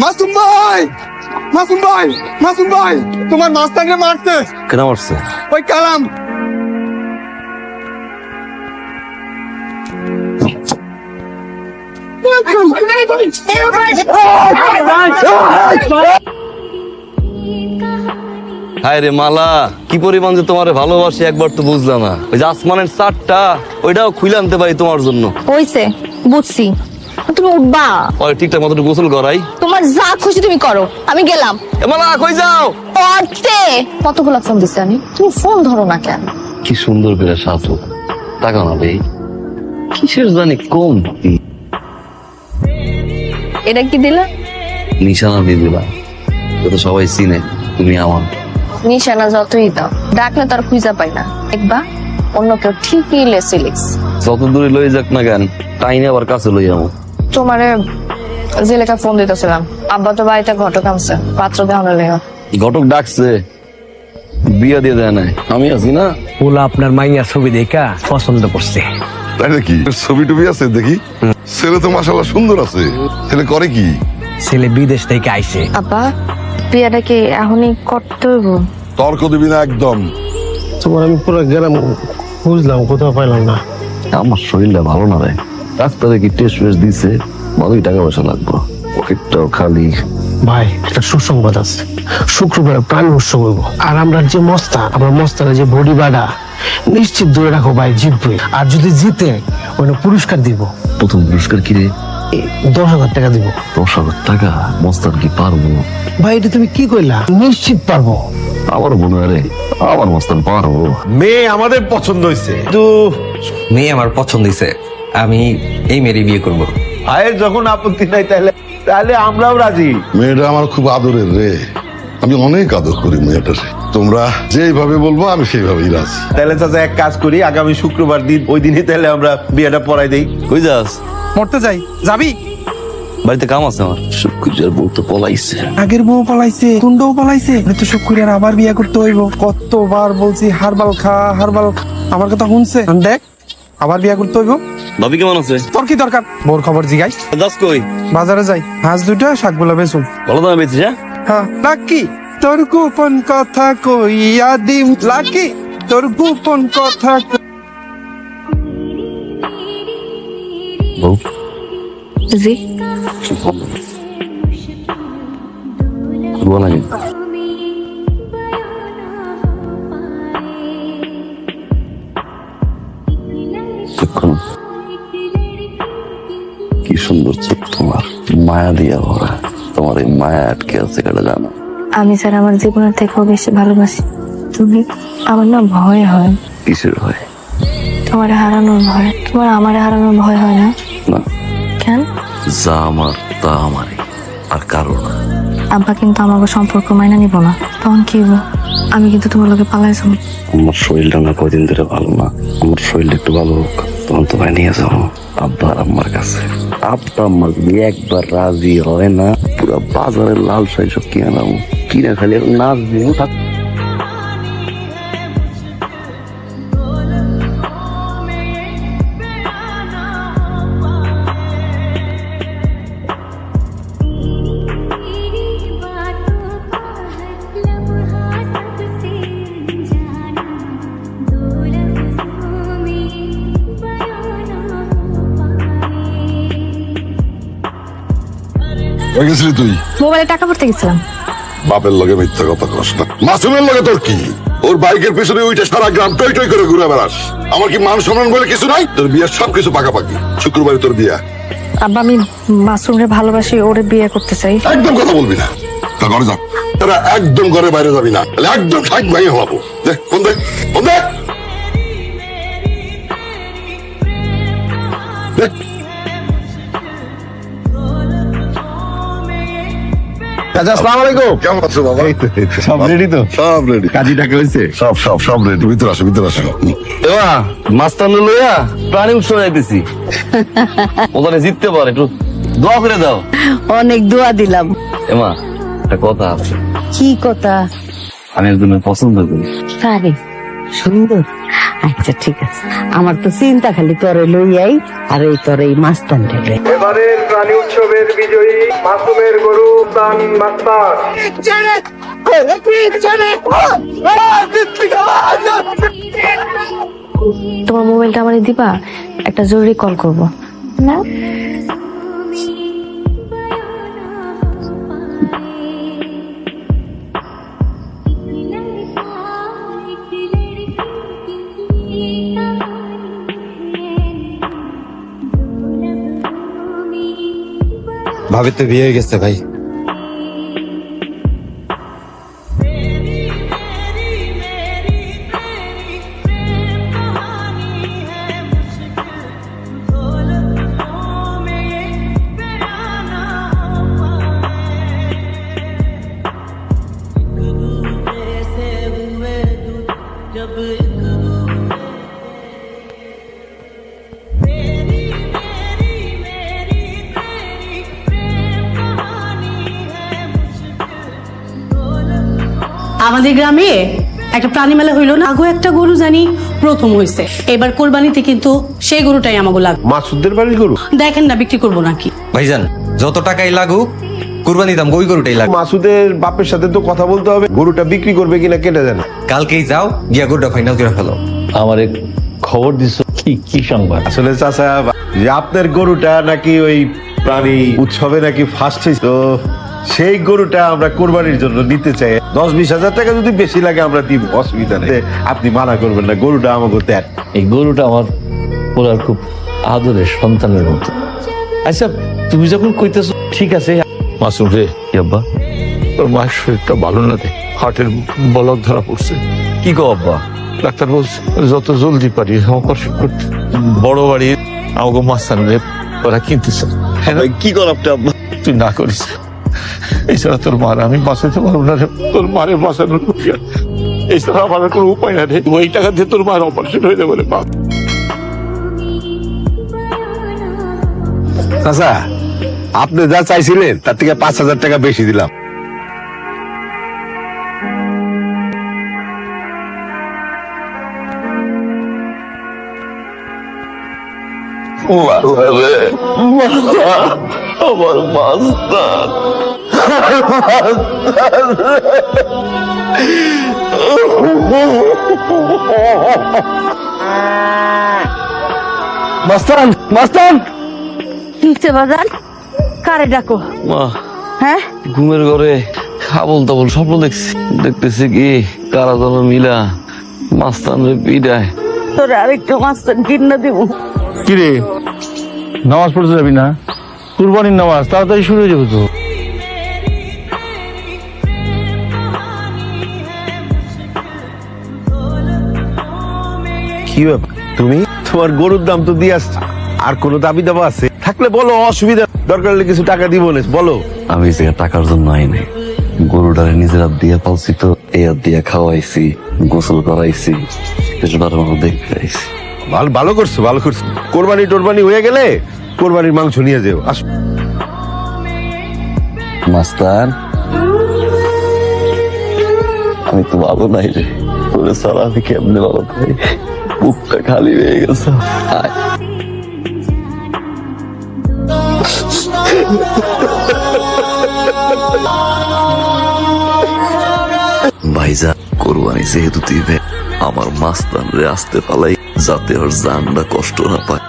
মাসুম ভাই, মাসুম ভাই, মাসুম ভাই, তোমার মাস্তানকে মারছে। কেন মারছে? ওই কালাম। হায় রে মালা, কি পরিমাণ যে তোমারে ভালোবাসি একবার তো বুঝলা না। ওই যে আসমানের চারটা, ওইটাও খুলে আনতে পারি তোমার জন্য। হইছে, বুঝছি। তুমি উঠবা। ওই ঠিকঠাক মতো গোসল করাই। তোমার যা খুশি তুমি করো, আমি গেলাম। এ মালা, কই যাও? পড়তে কতগুলো ফোন দিছে আমি, তুমি ফোন ধরো না কেন? কি সুন্দর করে সাথে টাকা না রে, কিসের জানি কম। এটা কি দিলা? নিশানা দিয়ে দিলাম, তো সবাই চিনে তুমি আমার। নিশানা যতই দাও, ডাকলে তার খুঁজা পাই না। দেখবা অন্য কেউ ঠিকই লেসে লিখস। যত দূরে লই যাক না কেন, টাইনে আবার কাছে লই যাবো। তোমারে যে লেখা ফোন দিতেছিলাম, আব্বা তো বাড়িতে ঘটক আনছে, পাত্র দেওয়ানো লেখা। ঘটক ডাকছে, বিয়া দিয়ে দেয় নাই, আমি আছি না। ওলা আপনার মাইয়ার ছবি দেখা পছন্দ করছে। তাই নাকি? ছবি টবি আছে দেখি। ছেলে তো মাশাআল্লাহ সুন্দর আছে। ছেলে করে কি? ছেলে বিদেশ থেকে আইছে। আব্বা বিয়াটা কি এখনই করতে হইব? তর্ক দিবি না একদম। তোমার আমি পুরো গ্রাম বুঝলাম, কোথাও পাইলাম না। আমার শরীরটা ভালো না রে, ডাক্তারে কি টেস্ট ফেস্ট দিছে, ভালোই টাকা পয়সা লাগবে, পকেটটাও খালি। ভাই একটা সুসংবাদ আছে, শুক্রবার প্রাণ উৎসব হইব। আর আমরা যে মস্তা, আমরা মস্তারা যে বডি বাড়া নিশ্চিত ধরে রাখো ভাই, জিতবে। আর যদি জিতে ওটা পুরস্কার দিব। প্রথম পুরস্কার কি রে? 10,000 টাকা দিব। 10,000 টাকা? মস্তান কি পারবো? ভাই এটা তুমি কি কইলা? নিশ্চিত পারবো। আমার মনে হয় রে, আমার মস্তান পারবো। মেয়ে আমাদের পছন্দ হয়েছে, কিন্তু মেয়ে আমার পছন্দ হইছে, আমি এই মেয়েরই বিয়ে করব। ভাইয়ের যখন আপত্তি নাই তাহলে তাহলে আমরাও রাজি। মেয়েটা আমার খুব আদরের রে, আমি অনেক আদর করি মেয়েটার। তোমরা যেইভাবে বলবো আমি সেইভাবেই রাজি। তাহলে চাচা এক কাজ করি, আগামী শুক্রবার দিন ওই দিনই তাহলে আমরা বিয়েটা পড়াই দেই। কই যাস? মরতে যাই, যাবি? বাড়িতে কাম আছে আমার। শুক্রিয়ার বউ তো পলাইছে। আগের বউ পালাইছে, তুন্ডও পালাইছে, তো শুক্রিয়ার আবার বিয়ে করতে হইব। কতবার বলছি হারবাল খা, হারবাল খা। আমার কথা শুনছে? দেখ আবার বিয়ে করতে হইব। ভাবি কেমন আছে? তোর কি দরকার? বোর খবর জিগাই। যাস কই? বাজারে যাই, হাঁস দুইটা, শাকগুলা বেচুন। ভালো দামে বেচিস? হ্যাঁ হ্যাঁ। লাকি তোর গোপন কথা কইয়া দিম, লাকি তোর গোপন কথা। বউ জি বল নাকি? কি সুন্দর চোখ তোমার, মায়া দিয়া ভরা। তোমার এই মায়া আটকে আছে কেটে জানো? আমি স্যার আমার জীবনের থেকেও বেশি ভালোবাসি তুমি। আমার না ভয় হয়। কিসের ভয়? তোমার হারানোর ভয়। তোমার আমার হারানোর ভয় হয় না? না, কেন? যা আমার তা আমারই, আর কারো না। আব্বা কিন্তু আমাকে সম্পর্ক মাইনা নিব না, তখন কি হবো? আমি কিন্তু তোমার লোকে পালাই যাবো। আমার শরীরটা না কয়দিন ধরে ভালো না, আমার শরীরটা একটু ভালো হোক, তখন তোমায় নিয়ে যাবো আব্বা আর আম্মার কাছে। আব্বা আম্মা যদি একবার রাজি হয় না, পুরো বাজারের লাল শাড়ি সব কিনে নেবো, কিনে খালি নাচ দিয়ে থাক। কই গেছিলি তুই? মোবাইলে টাকা ভরতে গেছিলাম। বাপের লগে মিথ্যা কথা কস না। মাসুমের লগে তোর কি? ওর বাইকের পিছনে ওইটা সারা গ্রাম টই টই করে ঘুরে বেড়াস। আমার কি মান সম্মান বলে কিছু নাই? তোর বিয়ের সবকিছু পাকাপাকি, শুক্রবারে তোর বিয়া। আব্বা আমি মাসুমরে ভালোবাসি, ওরে বিয়ে করতে চাই। একদম কথা বলবি না, তা ঘরে যা। তোরা একদম ঘরে বাইরে যাবি না, তাহলে একদম ঠাক ভাই হলাবো। দেখ ফোন দেখ, ফোন দেখ। দেখ চাচা আসসালামু আলাইকুম। কেমন আছো বাবা? সব রেডি তো? সব রেডি। কাজী টাকা হয়েছে? সব রেডি। ভিতরে আসো, ভিতরে আসো। এবা মাস্তান লইয়া প্রাণী উৎসব যাইতেছি, ওখানে জিততে পারে, একটু দোয়া করে দাও। অনেক দোয়া দিলাম। এমা একটা কথা আছে, কি কথা? আমি একজনের পছন্দ করি। আরে সুন্দর, আচ্ছা ঠিক আছে, আমার তো চিন্তা খালি তোরে লইয়াই আর এই তোর এই মাস্তান ঢেলে। এবারের প্রাণী উৎসবের বিজয়ী মাসুমের গরু দান মাস্টার। তোমার মোবাইলটা আমারে দিবা, একটা জরুরি কল করব। না ভাবি তো বিয়ে হয়ে গেছে ভাই। আমাদের গ্রামে একটা প্রাণী মেলা হইলো না, আগো একটা গরু জানি প্রথম হইছে, এবার কোরবানিতে কিন্তু সেই গরুটাই আমাকে লাগবে। মাসুদের বাড়ির গরু? দেখেন না বিক্রি করবো নাকি। ভাইজান যত টাকাই লাগুক কুরবানি দাম ওই গরুটাই লাগবে। মাসুদের বাপের সাথে তো কথা বলতে হবে, গরুটা বিক্রি করবে কিনা কেটে জানে। কালকেই যাও গিয়া গরুটা ফাইনাল করে ফেলো। আমারে খবর দিছ কি কি সংবাদ? আসলে চাচা, যে আপনার গরুটা নাকি ওই প্রাণী উৎসবে নাকি ফার্স্ট হয়েছে, তো সেই গরুটা আমরা কোরবানির জন্য নিতে চাই। 10-20 হাজার টাকা যদি বেশি লাগে আমরা দিব, অসুবিধা নেই, আপনি মানা করবেন না, গরুটা আমাকে দেন। এই গরুটা আমার পোলার খুব আদরের সন্তানের মতো। আচ্ছা তুমি যখন কইতেছো ঠিক আছে। মাসুম রে, কি আব্বা তোর মায়ের শরীরটা ভালো না, হার্টের বলক ধরা পড়ছে। কি গো আব্বা? ডাক্তার বলছে যত জলদি পারি অপারেশন করতে। বড় বাড়ির আমাকে মাস্তান রে ওরা কিনতেছে। কি কর আপনি আব্বা? তুই না করিস, এছাড়া তোর মার আমি বাঁচাতে পারবো না রে। তোর মারে বাঁচানোর এছাড়া আমার কোনো উপায় না রে। ওই টাকা দিয়ে তোর মায়ের অপারেশন হয়ে যাবে রে বাপ। চাচা, আপনি যা চাইছিলেন তার থেকে 5,000 টাকা বেশি দিলাম। আমার মাস্টার মাস্তান, মাস্তান, কিছে বাজান, কারে ডাকো? মা, হ্যাঁ ঘুমের ঘরে খাবল তাবল স্বপ্ন দেখতেছি কি কারা যেন মিলা মাস্তান রে পিডায়। তোরে আরেকটা মাস্তান কিনা দিব। কিরে নামাজ পড়তে যাবি না? কুরবানির নামাজ তাড়াতাড়ি শুরু হয়ে যাবে তো। কি ব্যাপার, তুমি তোমার গরুর দাম তো দিয়ে আসছো, আর কোনো দাবি দাবা আছে থাকলে বলো, অসুবিধা, দরকার হলে কিছু টাকা দিব না, বলো। আমি যে টাকার জন্য আইনি, গরুটারে নিজের হাত দিয়ে পালছি, তো এই হাত দিয়ে খাওয়াইছি, গোসল করাইছি, দেখতে আইছি। ভালো করছো, ভালো করছো। কোরবানি টোরবানি হয়ে গেলে কোরবানির মাংস নিয়ে যাও। আস মাস্টার, আমি তো ভালো নাই রে, তোরে সারা আমি কেমনে ভালো পাই, বুকটা খালি হয়ে গেছে। আয়। ভাইজা, কোরবানি যেহেতু দিবে, আমার মাস্তান রে আসতে পালাই, যাতে ওর জানটা কষ্ট না পায়।